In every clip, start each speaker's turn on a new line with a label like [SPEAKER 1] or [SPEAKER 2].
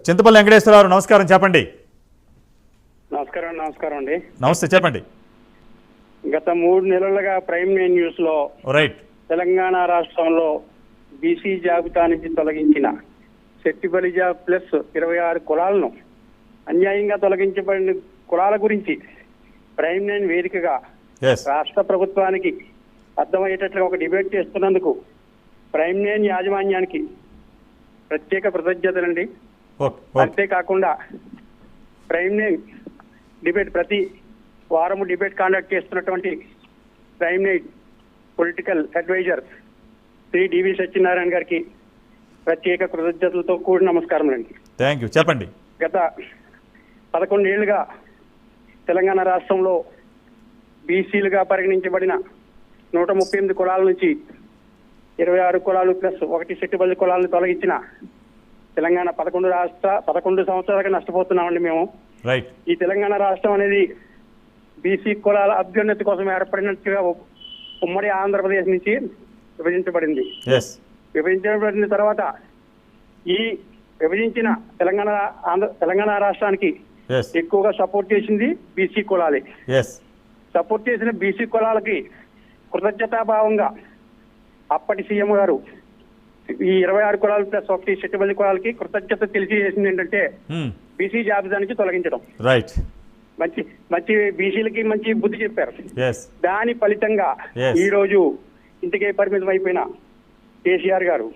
[SPEAKER 1] చింతపల్లి వెంకటేశ్వరరావు నమస్కారం, చెప్పండి.
[SPEAKER 2] నమస్కారం అండి.
[SPEAKER 1] నమస్తే, చెప్పండి.
[SPEAKER 2] గత 3 నెలలుగా ప్రైమ్ న్యూస్ లో
[SPEAKER 1] రైట్
[SPEAKER 2] తెలంగాణ రాష్ట్రంలో బీసీ జాబితా నుంచి తొలగించిన సెట్టిబలిజా ప్లస్ 26 కులాలను అన్యాయంగా తొలగించబడిన కులాల గురించి ప్రైమ్ నైన్ వేదికగా రాష్ట్ర ప్రభుత్వానికి అర్థమయ్యేటట్లుగా ఒక డిబేట్ చేస్తున్నందుకు ప్రైమ్ నైన్ యాజమాన్యానికి ప్రత్యేక కృతజ్ఞతలండి. అంతేకాకుండా ప్రైమ్ నైన్ డిబేట్ ప్రతి వారము డిబేట్ కాండక్ట్ చేస్తున్నటువంటి prime nine political advisor Shri D V Satyanarayana గారికి ప్రత్యేక కృతజ్ఞతలతో కూడిన నమస్కారం అండి.
[SPEAKER 1] థ్యాంక్ యూ, చెప్పండి.
[SPEAKER 2] గత 11 ఏళ్లుగా తెలంగాణ రాష్ట్రంలో బీసీలుగా పరిగణించబడిన 138 కులాల నుంచి 26 కులాలు ప్లస్ 1 సెట్టిబల్లి కులాలను తొలగించిన తెలంగాణ 11 సంవత్సరాలుగా నష్టపోతున్నామండి మేము.
[SPEAKER 1] రైట్.
[SPEAKER 2] ఈ తెలంగాణ రాష్ట్రం అనేది బీసీ కులాల అభ్యున్నతి కోసం ఏర్పడినట్టుగా ఉమ్మడి ఆంధ్రప్రదేశ్ నుంచి విభజించబడింది. విభజించబడిన తర్వాత ఈ విభజించిన తెలంగాణ రాష్ట్రానికి ఎక్కువగా సపోర్ట్ చేసింది బీసీ కులాలే. సపోర్ట్ చేసిన బీసీ కులాలకి కృతజ్ఞతాభావంగా అప్పటి సీఎం గారు ఈ 26 కులాలు ప్లస్ 1 సెట్టిబల్లి కులాలకి కృతజ్ఞత తెలియజేసింది ఏంటంటే బీసీ జాబితా నుంచి తొలగించడం.
[SPEAKER 1] రైట్.
[SPEAKER 2] మంచి బీసీలకి మంచి బుద్ధి చెప్పారు. దాని ఫలితంగా ఈ రోజు ఇంటికే పరిమితం అయిపోయిన కేసీఆర్ గారు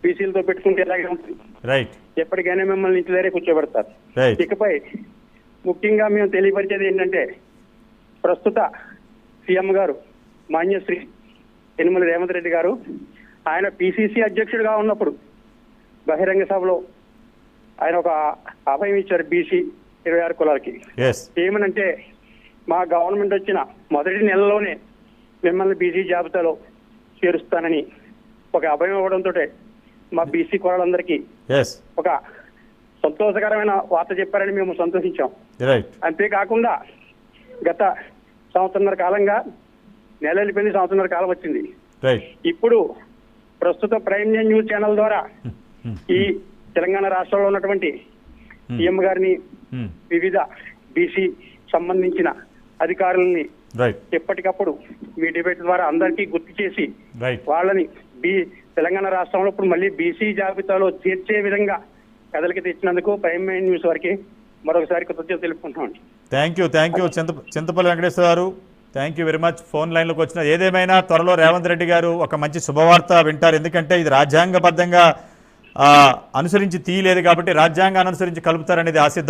[SPEAKER 2] బీసీలతో పెట్టుకుంటే ఎలాగే ఉంటుంది.
[SPEAKER 1] రైట్.
[SPEAKER 2] ఎప్పటికైనా మిమ్మల్ని ఇంటి దగ్గరే కూర్చోబెడతారు. ఇకపై ముఖ్యంగా మేము తెలియపరిచేది ఏంటంటే ప్రస్తుత సీఎం గారు మాన్యశ్రీ యనమల రేవంత్ రెడ్డి గారు ఆయన పిసిసి అధ్యక్షుడిగా ఉన్నప్పుడు బహిరంగ సభలో ఆయన ఒక అభయం ఇచ్చారు బీసీ 26 కులాలకి. ఏమనంటే మా గవర్నమెంట్ వచ్చిన మొదటి నెలలోనే మిమ్మల్ని బీసీ జాబితాలో చేరుస్తానని ఒక అభయం ఇవ్వడంతో మా బీసీ కులాలందరికీ ఒక సంతోషకరమైన వార్త చెప్పారని మేము సంతోషించాం. అంతేకాకుండా గత సంవత్సరన్నర కాలంగా నెల వెళ్ళిపోయింది, సంవత్సరన్నర కాలం వచ్చింది. ఇప్పుడు ప్రస్తుత ప్రైమ్ న్యూస్ ఛానల్ ద్వారా ఈ తెలంగాణ రాష్ట్రంలో ఉన్నటువంటి సీఎం గారిని వివిధ బీసీ సంబంధించిన అధికారులని ఎప్పటికప్పుడు మీ డిబేట్ ద్వారా అందరికీ గుర్తు చేసి వాళ్ళని తెలంగాణ రాష్ట్రంలో ఇప్పుడు మళ్ళీ బీసీ జాబితాలో చేర్చే విధంగా కదలికి తెచ్చినందుకు ప్రైమ్ న్యూస్ వారికి మరొకసారి కృతజ్ఞతలు తెలుపుకుంటున్నామండి.
[SPEAKER 1] థ్యాంక్ యూ చింతపల్లి వెంకటేశ్వర గారు, thank you very much. Phone లైన్లోకి వచ్చిన ఏదేమైనా త్వరలో రేవంత్ రెడ్డి గారు ఒక మంచి శుభవార్త వింటారు. ఎందుకంటే ఇది రాజ్యాంగబద్ధంగా అనుసరించి తీయలేదు కాబట్టి రాజ్యాంగాన్ని అనుసరించి కలుపుతారనేది ఆశిద్దాం.